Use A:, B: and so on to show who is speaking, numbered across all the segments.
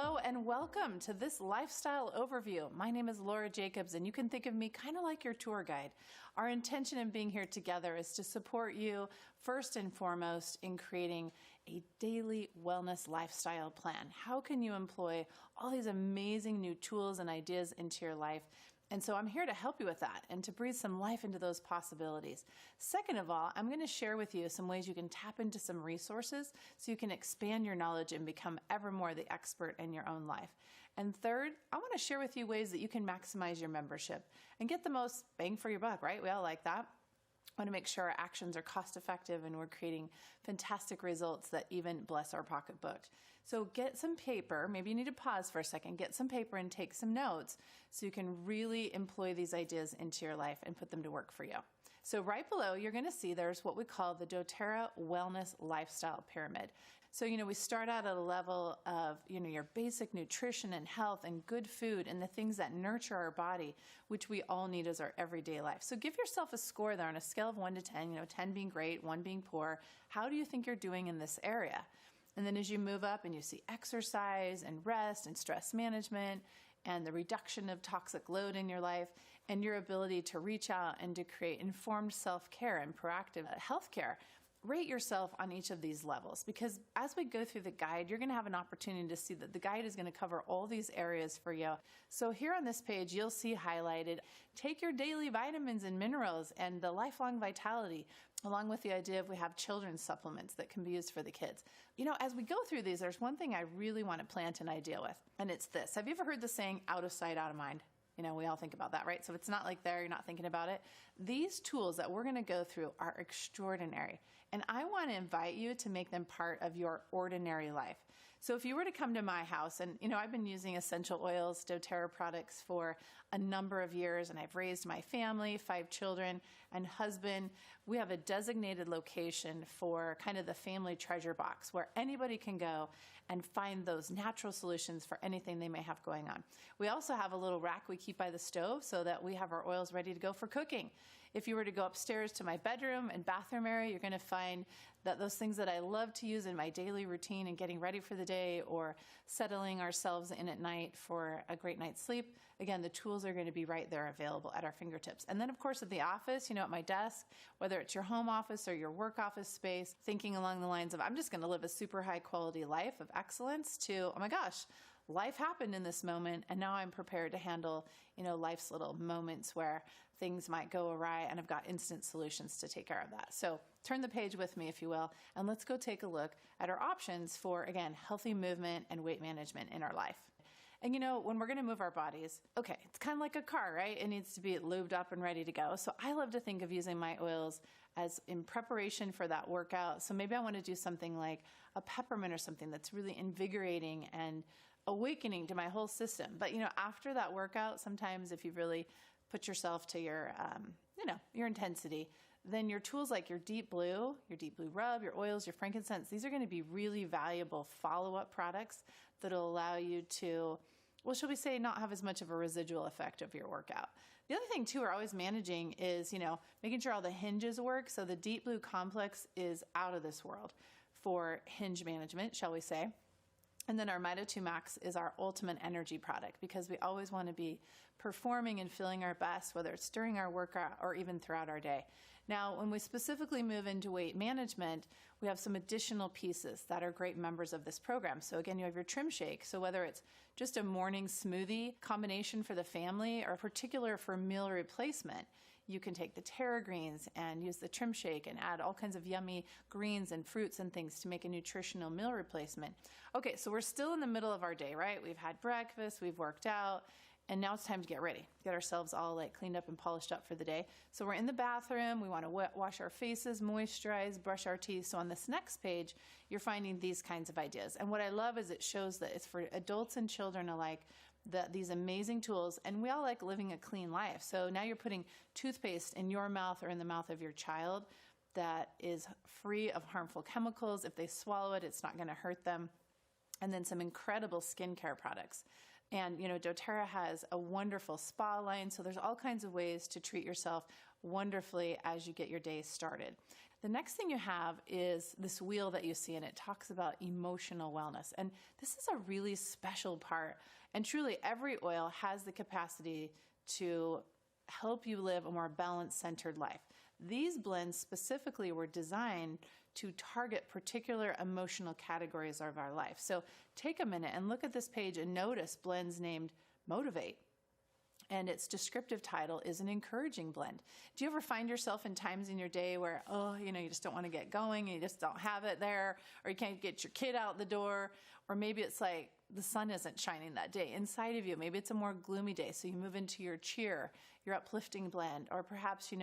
A: Hello and welcome to this lifestyle overview. My name is Laura Jacobs and you can think of me kind of like your tour guide. Our intention in being here together is to support you first and foremost in creating a daily wellness lifestyle plan. How can you employ all these amazing new tools and ideas into your life? And so I'm here to help you with that and to breathe some life into those possibilities. Second of all, I'm going to share with you some ways you can tap into some resources so you can expand your knowledge and become ever more the expert in your own life. And third, I want to share with you ways that you can maximize your membership and get the most bang for your buck, right? We all like that. I want to make sure our actions are cost effective and we're creating fantastic results that even bless our pocketbook. So get some paper, maybe you need to pause for a second, get some paper and take some notes so you can really employ these ideas into your life and put them to work for you. So right below, you're going to see there's what we call the dōTERRA Wellness Lifestyle Pyramid. So, we start out at a level of, your basic nutrition and health and good food and the things that nurture our body, which we all need as our everyday life. So give yourself a score there on a scale of 1 to 10, 10 being great, 1 being poor. How do you think you're doing in this area? And then as you move up and you see exercise and rest and stress management and the reduction of toxic load in your life and your ability to reach out and to create informed self-care and proactive healthcare, rate yourself on each of these levels, because as we go through the guide, you're going to have an opportunity to see that the guide is going to cover all these areas for you. So here on this page, you'll see highlighted, take your daily vitamins and minerals and the lifelong vitality, along with the idea of we have children's supplements that can be used for the kids. As we go through these, there's one thing I really want to plant an idea with, and it's this. Have you ever heard the saying, out of sight, out of mind? We all think about that, right? So if it's not like there, you're not thinking about it. These tools that we're going to go through are extraordinary. And I want to invite you to make them part of your ordinary life. So if you were to come to my house, and I've been using essential oils, dōTERRA products for a number of years, and I've raised my family, 5 children, and husband. We have a designated location for kind of the family treasure box where anybody can go and find those natural solutions for anything they may have going on. We also have a little rack we keep by the stove so that we have our oils ready to go for cooking. If you were to go upstairs to my bedroom and bathroom area, you're going to find that those things that I love to use in my daily routine and getting ready for the day or settling ourselves in at night for a great night's sleep, again, the tools are going to be right there available at our fingertips. And then, of course, at the office, at my desk, whether it's your home office or your work office space, thinking along the lines of, I'm just going to live a super high quality life of excellence to, oh my gosh, life happened in this moment, and now I'm prepared to handle, life's little moments where things might go awry, and I've got instant solutions to take care of that. So turn the page with me, if you will, and let's go take a look at our options for, again, healthy movement and weight management in our life. And when we're going to move our bodies, okay, it's kind of like a car, right? It needs to be lubed up and ready to go. So I love to think of using my oils as in preparation for that workout. So maybe I want to do something like a peppermint or something that's really invigorating and awakening to my whole system. But after that workout, sometimes if you really put yourself to your intensity, then your tools like your deep blue rub, your oils, your frankincense, these are going to be really valuable follow-up products that'll allow you to, well, shall we say, not have as much of a residual effect of your workout. The other thing too we're always managing is, making sure all the hinges work. So the deep blue complex is out of this world for hinge management, shall we say. And then our Mito 2 Max is our ultimate energy product because we always want to be performing and feeling our best, whether it's during our workout or even throughout our day. Now, when we specifically move into weight management, we have some additional pieces that are great members of this program. So again, you have your trim shake. So whether it's just a morning smoothie combination for the family or particular for meal replacement, you can take the Terra greens and use the trim shake and add all kinds of yummy greens and fruits and things to make a nutritional meal replacement. Okay, so we're still in the middle of our day, right? We've had breakfast, we've worked out, and now it's time to get ready, get ourselves all cleaned up and polished up for the day. So we're in the bathroom, we want to wash our faces, moisturize, brush our teeth. So on this next page, you're finding these kinds of ideas. And what I love is it shows that it's for adults and children alike, these amazing tools, and we all like living a clean life. So now you're putting toothpaste in your mouth or in the mouth of your child that is free of harmful chemicals. If they swallow it, it's not going to hurt them. And then some incredible skincare products. And, dōTERRA has a wonderful spa line, so there's all kinds of ways to treat yourself wonderfully as you get your day started. The next thing you have is this wheel that you see, and it talks about emotional wellness. And this is a really special part. And truly, every oil has the capacity to help you live a more balanced, centered life. These blends specifically were designed to target particular emotional categories of our life. So take a minute and look at this page and notice blends named Motivate. And its descriptive title is an encouraging blend. Do you ever find yourself in times in your day where, you just don't want to get going, and you just don't have it there, or you can't get your kid out the door, or maybe it's like the sun isn't shining that day inside of you. Maybe it's a more gloomy day, so you move into your cheer, your uplifting blend, or perhaps, you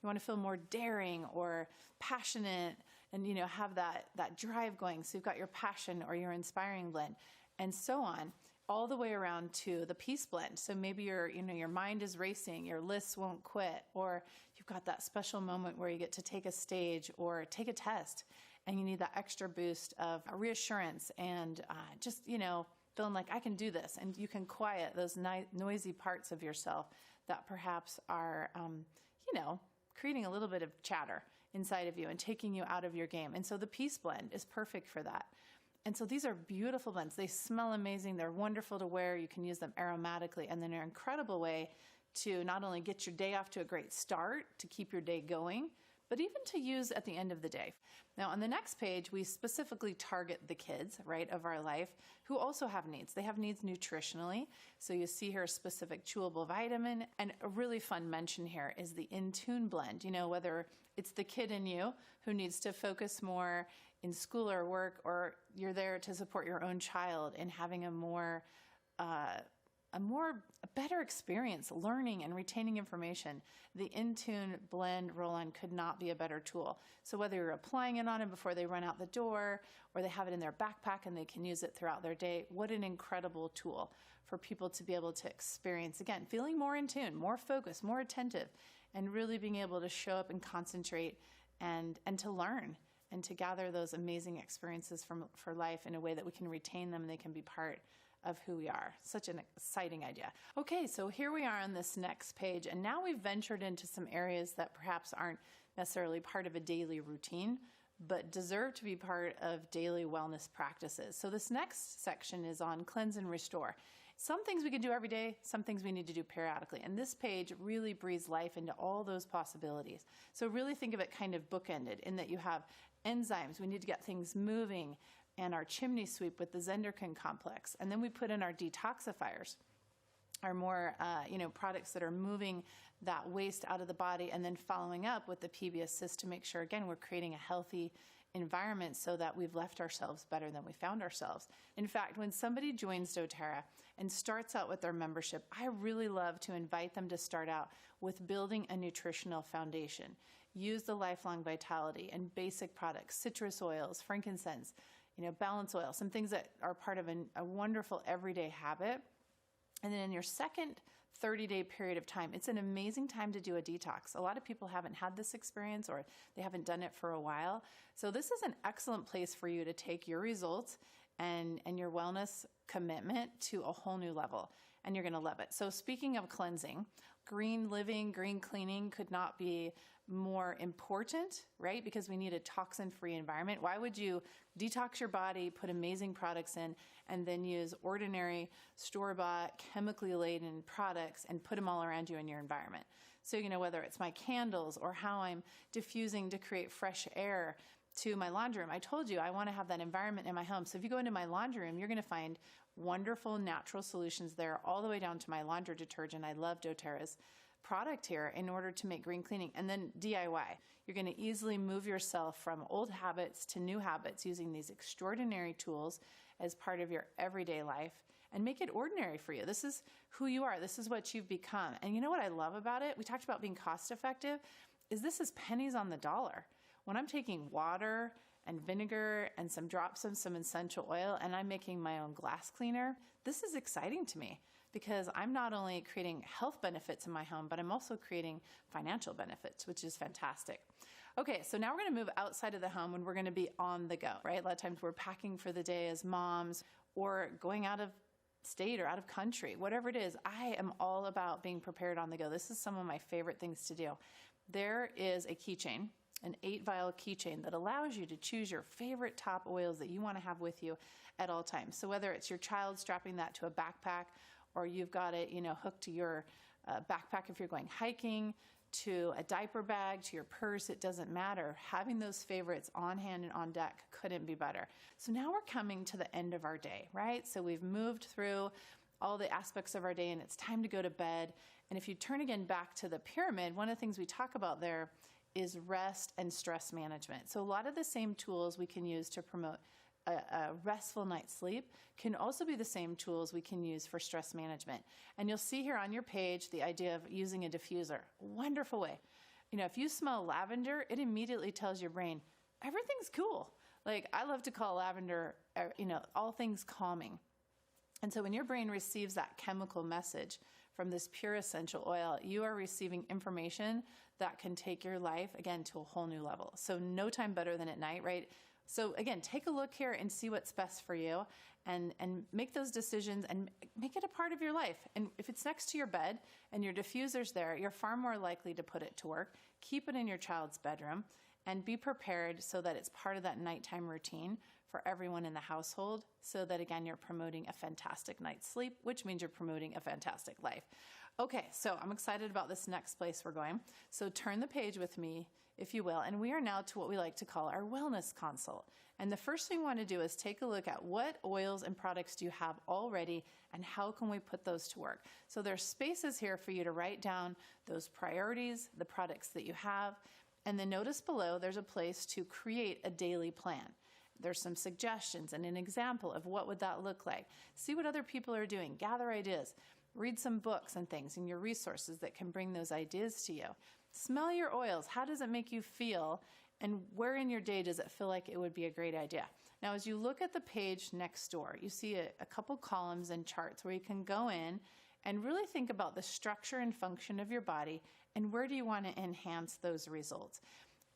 A: want to feel more daring or passionate and, have that drive going. So you've got your passion or your inspiring blend, and so on, all the way around to the peace blend. So maybe your mind is racing, your lists won't quit, or you've got that special moment where you get to take a stage or take a test, and you need that extra boost of reassurance and just, feeling like I can do this. And you can quiet those noisy parts of yourself that perhaps are, creating a little bit of chatter inside of you and taking you out of your game. And so the peace blend is perfect for that. And so these are beautiful blends. They smell amazing. They're wonderful to wear. You can use them aromatically. And then they're an incredible way to not only get your day off to a great start, to keep your day going, but even to use at the end of the day. Now, on the next page, we specifically target the kids, right, of our life who also have needs. They have needs nutritionally. So you see here a specific chewable vitamin. And a really fun mention here is the In Tune blend. Whether it's the kid in you who needs to focus more in school or work, or you're there to support your own child in having a better experience learning and retaining information. The In Tune blend roll-on could not be a better tool. So whether you're applying it on them before they run out the door, or they have it in their backpack and they can use it throughout their day, what an incredible tool for people to be able to experience, again, feeling more in tune, more focused, more attentive, and really being able to show up and concentrate and to learn and to gather those amazing experiences for life in a way that we can retain them and they can be part of who we are. Such an exciting idea. Okay, so here we are on this next page, and now we've ventured into some areas that perhaps aren't necessarily part of a daily routine, but deserve to be part of daily wellness practices. So this next section is on cleanse and restore. Some things we can do every day, some things we need to do periodically. And this page really breathes life into all those possibilities. So really think of it kind of bookended in that you have enzymes. We need to get things moving, and our chimney sweep with the Zenderkin complex. And then we put in our detoxifiers, our more, products that are moving that waste out of the body, and then following up with the PB Assist to make sure, again, we're creating a healthy environment so that we've left ourselves better than we found ourselves. In fact, when somebody joins dōTERRA and starts out with their membership, I really love to invite them to start out with building a nutritional foundation. Use the Lifelong Vitality and basic products, citrus oils, frankincense, balance oil, some things that are part of a wonderful everyday habit. And then in your second 30-day period of time, it's an amazing time to do a detox. A lot of people haven't had this experience, or they haven't done it for a while. So this is an excellent place for you to take your results and your wellness commitment to a whole new level. And you're going to love it. So speaking of cleansing, green living, green cleaning could not be more important, right? Because we need a toxin-free environment. Why would you detox your body, put amazing products in, and then use ordinary store-bought, chemically laden products and put them all around you in your environment? So, whether it's my candles or how I'm diffusing to create fresh air to my laundry room. I told you I want to have that environment in my home. So if you go into my laundry room, you're going to find wonderful natural solutions there, all the way down to my laundry detergent. I love dōTERRA's product here in order to make green cleaning. And then DIY. You're going to easily move yourself from old habits to new habits using these extraordinary tools as part of your everyday life, and make it ordinary for you. This is who you are. This is what you've become. And you know what I love about it? We talked about being cost effective. This is pennies on the dollar. When I'm taking water and vinegar and some drops of some essential oil and I'm making my own glass cleaner, this is exciting to me because I'm not only creating health benefits in my home, but I'm also creating financial benefits, which is fantastic. Okay, so now we're going to move outside of the home and we're going to be on the go, right? A lot of times we're packing for the day as moms or going out of state or out of country, whatever it is. I am all about being prepared on the go. This is some of my favorite things to do. there is a keychain, an 8-vial keychain that allows you to choose your favorite top oils that you want to have with you at all times. So whether it's your child strapping that to a backpack, or you've got it, hooked to your backpack if you're going hiking, to a diaper bag, to your purse, it doesn't matter. Having those favorites on hand and on deck couldn't be better. So now we're coming to the end of our day, right? So we've moved through all the aspects of our day and it's time to go to bed. And if you turn again back to the pyramid, one of the things we talk about there is rest and stress management. So a lot of the same tools we can use to promote a restful night's sleep can also be the same tools we can use for stress management. And you'll see here on your page the idea of using a diffuser. Wonderful way. If you smell lavender, it immediately tells your brain, everything's cool. Like, I love to call lavender, all things calming. And so when your brain receives that chemical message from this pure essential oil, you are receiving information that can take your life, again, to a whole new level. So no time better than at night, right? So again, take a look here and see what's best for you and make those decisions and make it a part of your life. And if it's next to your bed and your diffuser's there, you're far more likely to put it to work. Keep it in your child's bedroom and be prepared so that it's part of that nighttime routine for everyone in the household, so that, again, you're promoting a fantastic night's sleep, which means you're promoting a fantastic life. Okay, so I'm excited about this next place we're going. So turn the page with me, if you will, and we are now to what we like to call our wellness consult. And the first thing we want to do is take a look at what oils and products do you have already and how can we put those to work. So there's spaces here for you to write down those priorities, the products that you have, and then notice below there's a place to create a daily plan. There's some suggestions and an example of what would that look like. See what other people are doing, gather ideas, read some books and things and your resources that can bring those ideas to you. Smell your oils. How does it make you feel? And where in your day does it feel like it would be a great idea? Now, as you look at the page next door, you see a couple columns and charts where you can go in and really think about the structure and function of your body and where do you want to enhance those results.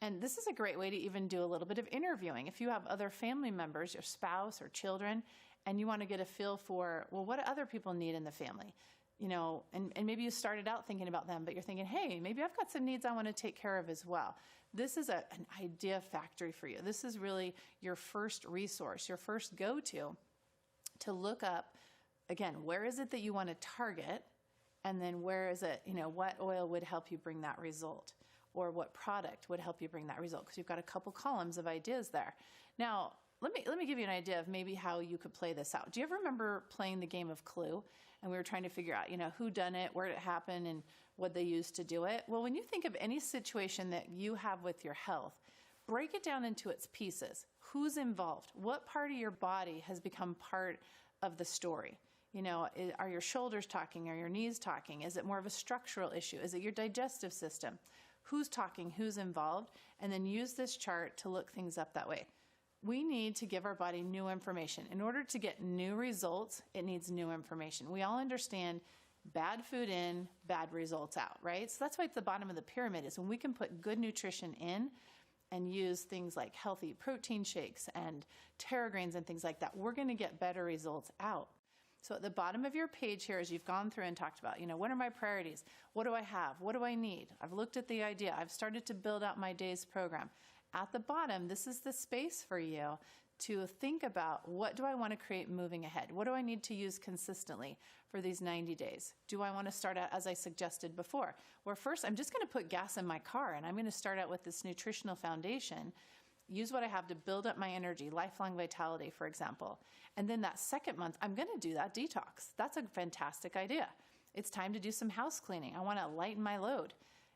A: And this is a great way to even do a little bit of interviewing. If you have other family members, your spouse or children, and you want to get a feel for, well, what do other people need in the family? And maybe you started out thinking about them, but you're thinking, hey, maybe I've got some needs I want to take care of as well. This is an idea factory for you. This is really your first resource, your first go-to to look up, again, where is it that you want to target? And then where is it, what oil would help you bring that result? Or what product would help you bring that result? Because you've got a couple columns of ideas there. Now, let me give you an idea of maybe how you could play this out. Do you ever remember playing the game of Clue? And we were trying to figure out, who done it, where it happened, and what they used to do it. Well, when you think of any situation that you have with your health, break it down into its pieces. Who's involved? What part of your body has become part of the story? Are your shoulders talking? Are your knees talking? Is it more of a structural issue? Is it your digestive system? Who's talking? Who's involved? And then use this chart to look things up that way. We need to give our body new information. In order to get new results, it needs new information. We all understand bad food in, bad results out, right? So that's why at the bottom of the pyramid is when we can put good nutrition in and use things like healthy protein shakes and Terra grains and things like that, we're going to get better results out. So at the bottom of your page here, as you've gone through and talked about, what are my priorities? What do I have? What do I need? I've looked at the idea. I've started to build out my day's program. At the bottom, this is the space for you to think about, what do I want to create moving ahead? What do I need to use consistently for these 90 days? Do I want to start out, as I suggested before, where first I'm just going to put gas in my car and I'm going to start out with this nutritional foundation, use what I have to build up my energy, lifelong vitality, for example. And then that second month, I'm going to do that detox. That's a fantastic idea. It's time to do some house cleaning. I want to lighten my load.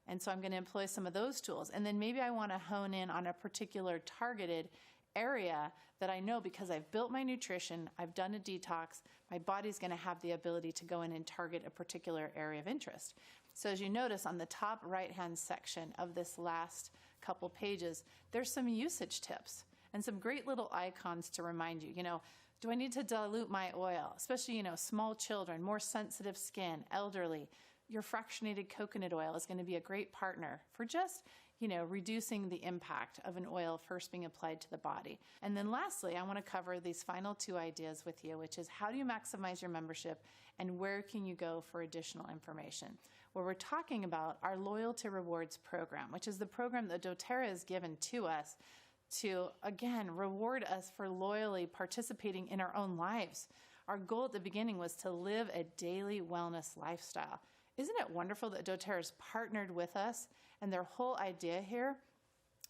A: And so I'm going to employ some of those tools. And then maybe I want to hone in on a particular targeted area that I know, because I've built my nutrition, I've done a detox, my body's going to have the ability to go in and target a particular area of interest. So as you notice on the top right-hand section of this last couple pages, there's some usage tips and some great little icons to remind you, do I need to dilute my oil? Especially, small children, more sensitive skin, elderly. Your fractionated coconut oil is going to be a great partner for just, reducing the impact of an oil first being applied to the body. And then lastly, I want to cover these final two ideas with you, which is how do you maximize your membership and where can you go for additional information? where we're talking about our Loyalty Rewards program, which is the program that dōTERRA has given to us to, again, reward us for loyally participating in our own lives. Our goal at the beginning was to live a daily wellness lifestyle. Isn't it wonderful that dōTERRA has partnered with us, and their whole idea here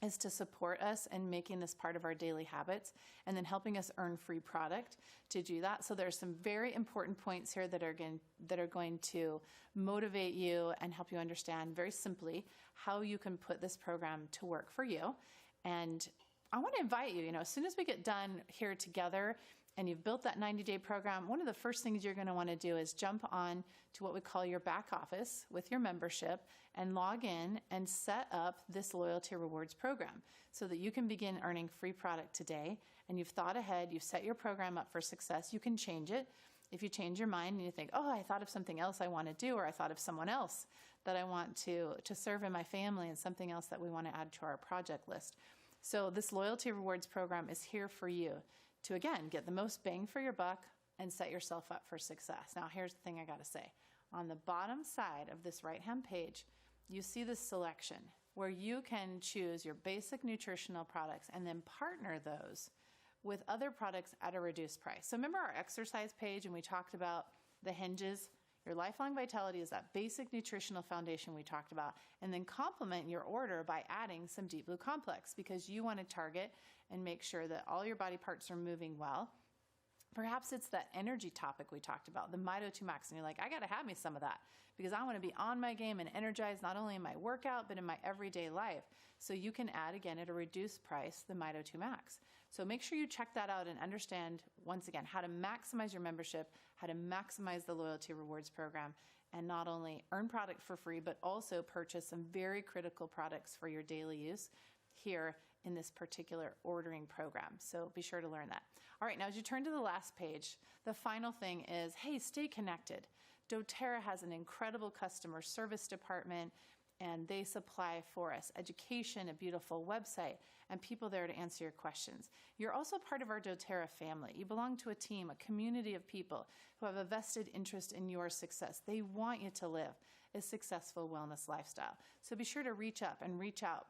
A: is to support us in making this part of our daily habits and then helping us earn free product to do that. So there's some very important points here that are going to motivate you and help you understand very simply how you can put this program to work for you. And I want to invite you, as soon as we get done here together and you've built that 90-day program, one of the first things you're going to want to do is jump on to what we call your back office with your membership and log in and set up this Loyalty Rewards program so that you can begin earning free product today. And you've thought ahead, you've set your program up for success. You can change it. If you change your mind and you think, oh, I thought of something else I want to do, or I thought of someone else that I want to serve in my family and something else that we want to add to our project list. So this Loyalty Rewards program is here for you to, again, get the most bang for your buck and set yourself up for success. Now, here's the thing I got to say. On the bottom side of this right-hand page, you see this selection where you can choose your basic nutritional products and then partner those with other products at a reduced price. So remember our exercise page, and we talked about the hinges? Your lifelong vitality is that basic nutritional foundation we talked about, and then complement your order by adding some Deep Blue Complex because you want to target and make sure that all your body parts are moving well. Perhaps it's that energy topic we talked about, the dōTERRA Max, and you're like, I got to have me some of that because I want to be on my game and energized not only in my workout but in my everyday life. So you can add, again, at a reduced price, the dōTERRA Max. So make sure you check that out and understand, once again, how to maximize your membership, how to maximize the Loyalty Rewards program, and not only earn product for free, but also purchase some very critical products for your daily use here in this particular ordering program. So be sure to learn that. All right, now as you turn to the last page, the final thing is, hey, stay connected. dōTERRA has an incredible customer service department, and they supply for us education, a beautiful website, and people there to answer your questions. You're also part of our dōTERRA family. You belong to a team, a community of people who have a vested interest in your success. They want you to live a successful wellness lifestyle. So be sure to reach up and reach out.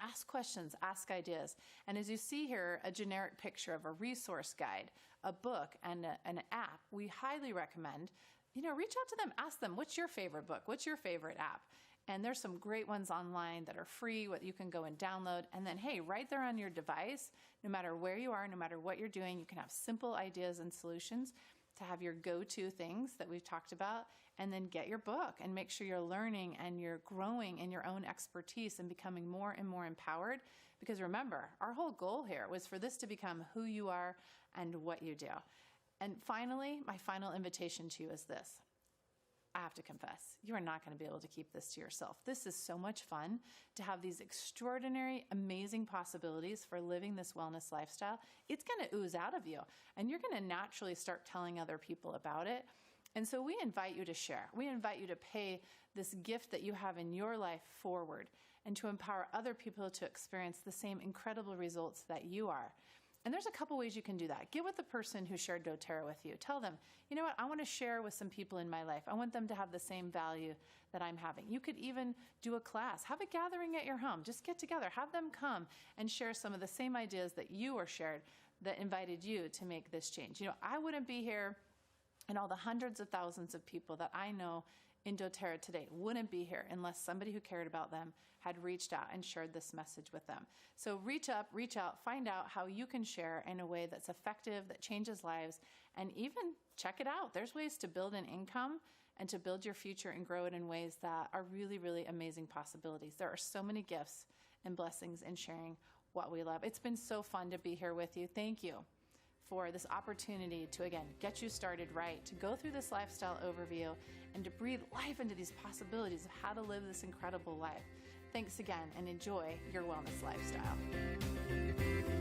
A: Ask questions, ask ideas. And as you see here, a generic picture of a resource guide, a book, and an app, we highly recommend, reach out to them, ask them, what's your favorite book? What's your favorite app? And there's some great ones online that are free, what you can go and download. And then, hey, right there on your device, no matter where you are, no matter what you're doing, you can have simple ideas and solutions to have your go-to things that we've talked about, and then get your book and make sure you're learning and you're growing in your own expertise and becoming more and more empowered. Because remember, our whole goal here was for this to become who you are and what you do. And finally, my final invitation to you is this. I have to confess, you are not going to be able to keep this to yourself. This is so much fun to have these extraordinary, amazing possibilities for living this wellness lifestyle. It's going to ooze out of you, and you're going to naturally start telling other people about it. And so we invite you to share. We invite you to pay this gift that you have in your life forward and to empower other people to experience the same incredible results that you are. And there's a couple ways you can do that. Get with the person who shared dōTERRA with you. Tell them, you know what, I want to share with some people in my life. I want them to have the same value that I'm having. You could even do a class. Have a gathering at your home. Just get together. Have them come and share some of the same ideas that you are shared that invited you to make this change. I wouldn't be here, and all the hundreds of thousands of people that I know in dōTERRA today wouldn't be here unless somebody who cared about them had reached out and shared this message with them. So reach up, reach out, find out how you can share in a way that's effective, that changes lives, and even check it out. There's ways to build an income and to build your future and grow it in ways that are really, really amazing possibilities. There are so many gifts and blessings in sharing what we love. It's been so fun to be here with you. Thank you for this opportunity to, again, get you started right, to go through this lifestyle overview, and to breathe life into these possibilities of how to live this incredible life. Thanks again, and enjoy your wellness lifestyle.